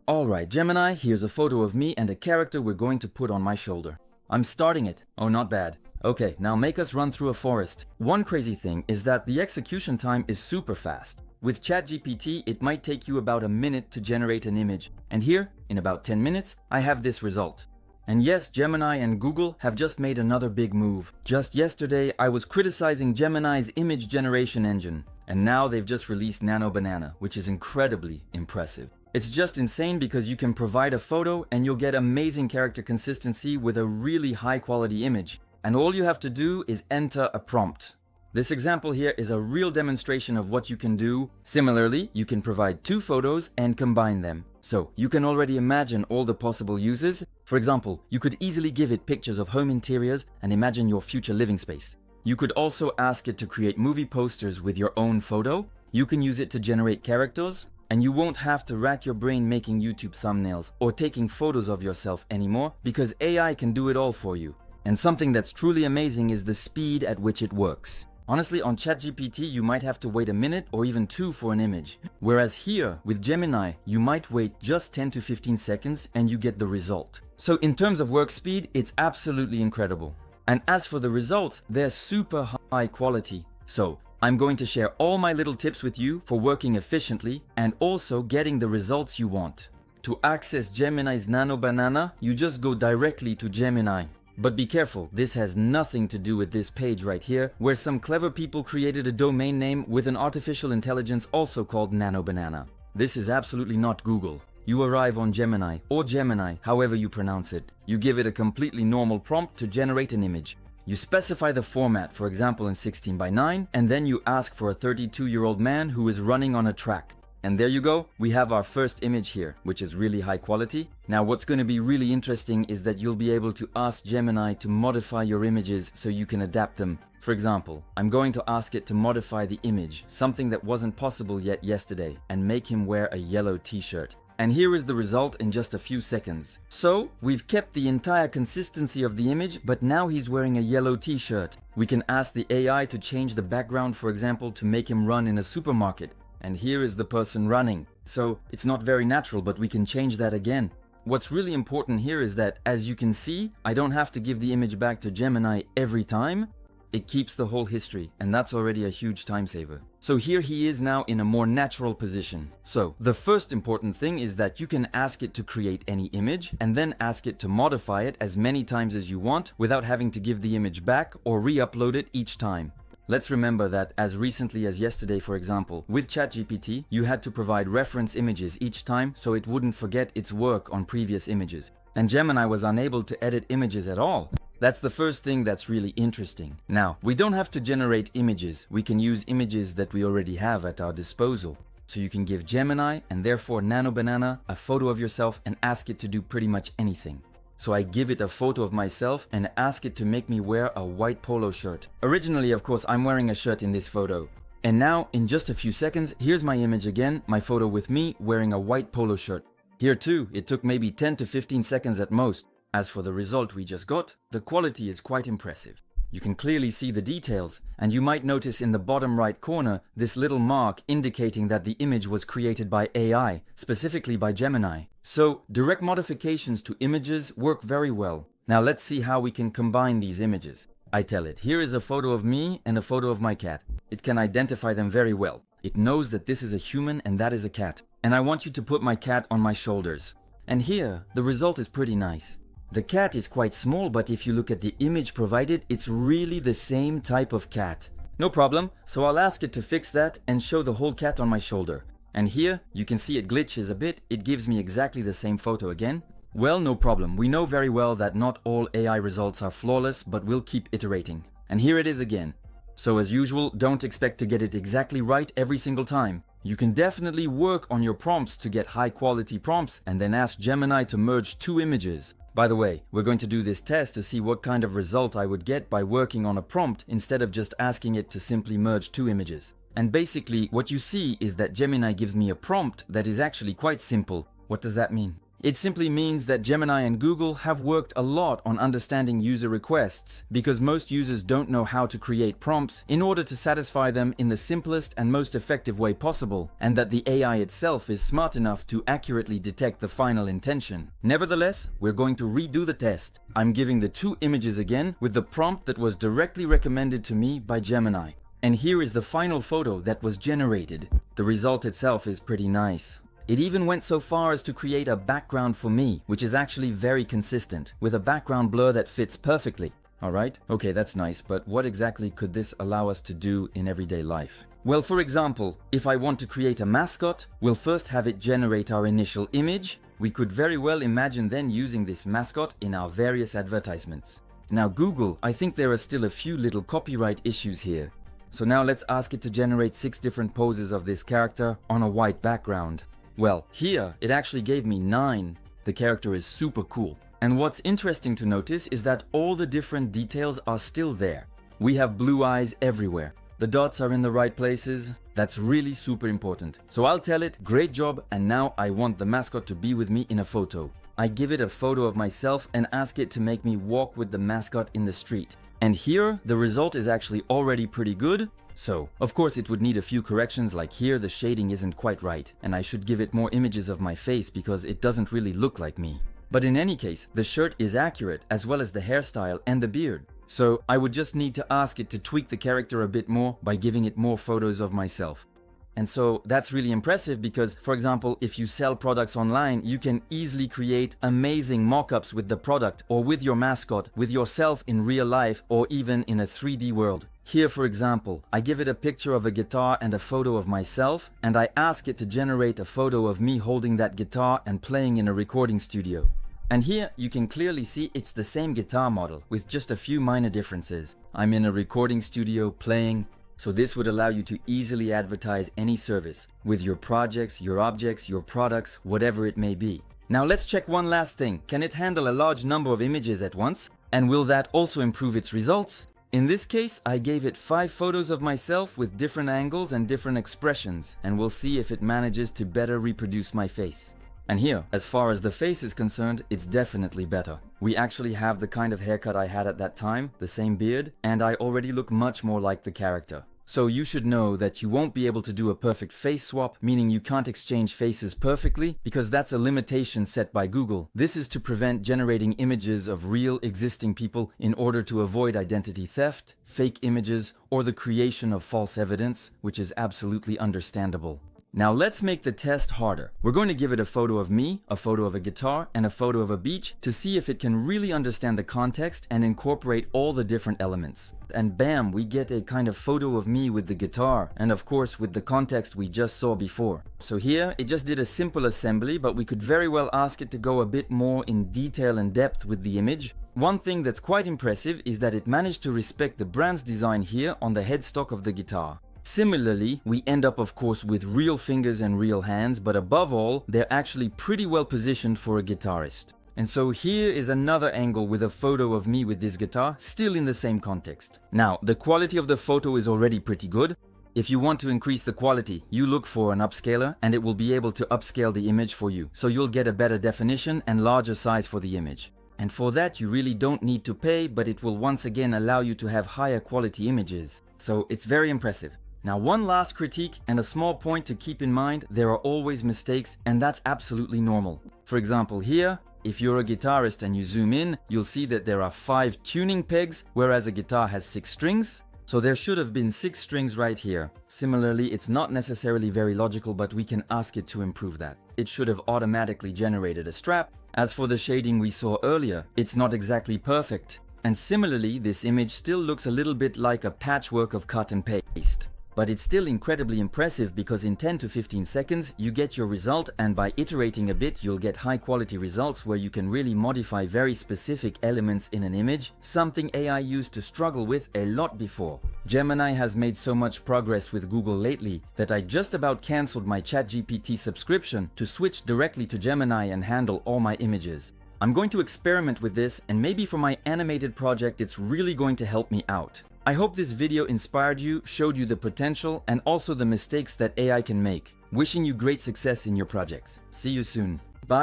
Alright, Gemini, here's a photo of me and a character we're going to put on my shoulder. I'm starting it. Oh, not bad. Okay, now make us run through a forest. One crazy thing is that the execution time is super fast. With ChatGPT, it might take you about a minute to generate an image. And here, in about 10 minutes, I have this result. And yes, Gemini and Google have just made another big move. Just yesterday, I was criticizing Gemini's image generation engine. And now they've just released Nano Banana, which is incredibly impressive. It's just insane because you can provide a photo and you'll get amazing character consistency with a really high quality image. And all you have to do is enter a prompt. This example here is a real demonstration of what you can do. Similarly, you can provide two photos and combine them. So you can already imagine all the possible uses. For example, you could easily give it pictures of home interiors and imagine your future living space. You could also ask it to create movie posters with your own photo. You can use it to generate characters. And you won't have to rack your brain making YouTube thumbnails or taking photos of yourself anymore because AI can do it all for you. And something that's truly amazing is the speed at which it works. Honestly, on ChatGPT, you might have to wait a minute or even two for an image. Whereas here, with Gemini, you might wait just 10 to 15 seconds and you get the result. So in terms of work speed, it's absolutely incredible. And as for the results, they're super high quality. So I'm going to share all my little tips with you for working efficiently and also getting the results you want. To access Gemini's Nano Banana, you just go directly to Gemini. But be careful, this has nothing to do with this page right here, where some clever people created a domain name with an artificial intelligence also called Nano Banana. This is absolutely not Google. You arrive on Gemini, or Gemini, however you pronounce it. You give it a completely normal prompt to generate an image. You specify the format, for example in 16:9, and then you ask for a 32-year-old man who is running on a track. And there you go, we have our first image here, which is really high quality. Now what's going to be really interesting is that you'll be able to ask Gemini to modify your images so you can adapt them. For example, I'm going to ask it to modify the image, something that wasn't possible yet yesterday, and make him wear a yellow t-shirt. And here is the result in just a few seconds. So, we've kept the entire consistency of the image, but now he's wearing a yellow t-shirt. We can ask the AI to change the background, for example, to make him run in a supermarket. And here is the person running. So, it's not very natural, but we can change that again. What's really important here is that, as you can see, I don't have to give the image back to Gemini every time. It keeps the whole history, and that's already a huge time saver. So here he is now in a more natural position. So the first important thing is that you can ask it to create any image and then ask it to modify it as many times as you want without having to give the image back or re-upload it each time. Let's remember that as recently as yesterday, for example, with ChatGPT, you had to provide reference images each time so it wouldn't forget its work on previous images. And Gemini was unable to edit images at all. That's the first thing that's really interesting. Now, we don't have to generate images. We can use images that we already have at our disposal. So you can give Gemini, and therefore Nano Banana, a photo of yourself and ask it to do pretty much anything. So I give it a photo of myself and ask it to make me wear a white polo shirt. Originally, of course, I'm wearing a shirt in this photo. And now, in just a few seconds, here's my image again, my photo with me wearing a white polo shirt. Here too, it took maybe 10 to 15 seconds at most. As for the result we just got, the quality is quite impressive. You can clearly see the details, and you might notice in the bottom right corner this little mark indicating that the image was created by AI, specifically by Gemini. So, direct modifications to images work very well. Now let's see how we can combine these images. I tell it, here is a photo of me and a photo of my cat. It can identify them very well. It knows that this is a human and that is a cat. And I want you to put my cat on my shoulders. And here, the result is pretty nice. The cat is quite small, but if you look at the image provided, it's really the same type of cat. No problem, so I'll ask it to fix that and show the whole cat on my shoulder. And here, you can see it glitches a bit, it gives me exactly the same photo again. Well, no problem, we know very well that not all AI results are flawless, but we'll keep iterating. And here it is again. So as usual, don't expect to get it exactly right every single time. You can definitely work on your prompts to get high quality prompts and then ask Gemini to merge two images. By the way, we're going to do this test to see what kind of result I would get by working on a prompt instead of just asking it to simply merge two images. And basically, what you see is that Gemini gives me a prompt that is actually quite simple. What does that mean? It simply means that Gemini and Google have worked a lot on understanding user requests, because most users don't know how to create prompts in order to satisfy them in the simplest and most effective way possible, and that the AI itself is smart enough to accurately detect the final intention. Nevertheless, we're going to redo the test. I'm giving the 2 images again with the prompt that was directly recommended to me by Gemini. And here is the final photo that was generated. The result itself is pretty nice. It even went so far as to create a background for me, which is actually very consistent, with a background blur that fits perfectly. Alright? Okay, that's nice, but what exactly could this allow us to do in everyday life? Well, for example, if I want to create a mascot, we'll first have it generate our initial image. We could very well imagine then using this mascot in our various advertisements. Now Google, I think there are still a few little copyright issues here. So now let's ask it to generate 6 different poses of this character on a white background. Well, here it actually gave me 9. The character is super cool. And what's interesting to notice is that all the different details are still there. We have blue eyes everywhere. The dots are in the right places. That's really super important. So I'll tell it, great job, and now I want the mascot to be with me in a photo. I give it a photo of myself and ask it to make me walk with the mascot in the street. And here, the result is actually already pretty good. So, of course it would need a few corrections, like here the shading isn't quite right, and I should give it more images of my face because it doesn't really look like me. But in any case, the shirt is accurate, as well as the hairstyle and the beard. So I would just need to ask it to tweak the character a bit more by giving it more photos of myself. And so that's really impressive because, for example, if you sell products online, you can easily create amazing mock-ups with the product or with your mascot, with yourself in real life, or even in a 3D world. Here, for example, I give it a picture of a guitar and a photo of myself, and I ask it to generate a photo of me holding that guitar and playing in a recording studio. And here you can clearly see it's the same guitar model with just a few minor differences. I'm in a recording studio playing. So this would allow you to easily advertise any service with your projects, your objects, your products, whatever it may be. Now let's check one last thing. Can it handle a large number of images at once? And will that also improve its results? In this case, I gave it 5 photos of myself with different angles and different expressions, and we'll see if it manages to better reproduce my face. And here, as far as the face is concerned, it's definitely better. We actually have the kind of haircut I had at that time, the same beard, and I already look much more like the character. So you should know that you won't be able to do a perfect face swap, meaning you can't exchange faces perfectly, because that's a limitation set by Google. This is to prevent generating images of real existing people in order to avoid identity theft, fake images, or the creation of false evidence, which is absolutely understandable. Now let's make the test harder. We're going to give it a photo of me, a photo of a guitar, and a photo of a beach to see if it can really understand the context and incorporate all the different elements. And bam, we get a kind of photo of me with the guitar, and of course with the context we just saw before. So here, it just did a simple assembly, but we could very well ask it to go a bit more in detail and depth with the image. One thing that's quite impressive is that it managed to respect the brand's design here on the headstock of the guitar. Similarly, we end up of course with real fingers and real hands, but above all, they're actually pretty well positioned for a guitarist. And so here is another angle with a photo of me with this guitar, still in the same context. Now, the quality of the photo is already pretty good. If you want to increase the quality, you look for an upscaler and it will be able to upscale the image for you. So you'll get a better definition and larger size for the image. And for that you really don't need to pay, but it will once again allow you to have higher quality images. So it's very impressive. Now one last critique and a small point to keep in mind, there are always mistakes and that's absolutely normal. For example here, if you're a guitarist and you zoom in, you'll see that there are 5 tuning pegs, whereas a guitar has 6 strings. So there should have been 6 strings right here. Similarly, it's not necessarily very logical, but we can ask it to improve that. It should have automatically generated a strap. As for the shading we saw earlier, it's not exactly perfect. And similarly, this image still looks a little bit like a patchwork of cut and paste. But it's still incredibly impressive because in 10 to 15 seconds you get your result, and by iterating a bit you'll get high quality results where you can really modify very specific elements in an image, something AI used to struggle with a lot before. Gemini has made so much progress with Google lately that I just about cancelled my ChatGPT subscription to switch directly to Gemini and handle all my images. I'm going to experiment with this, and maybe for my animated project it's really going to help me out. I hope this video inspired you, showed you the potential, and also the mistakes that AI can make. Wishing you great success in your projects. See you soon. Bye.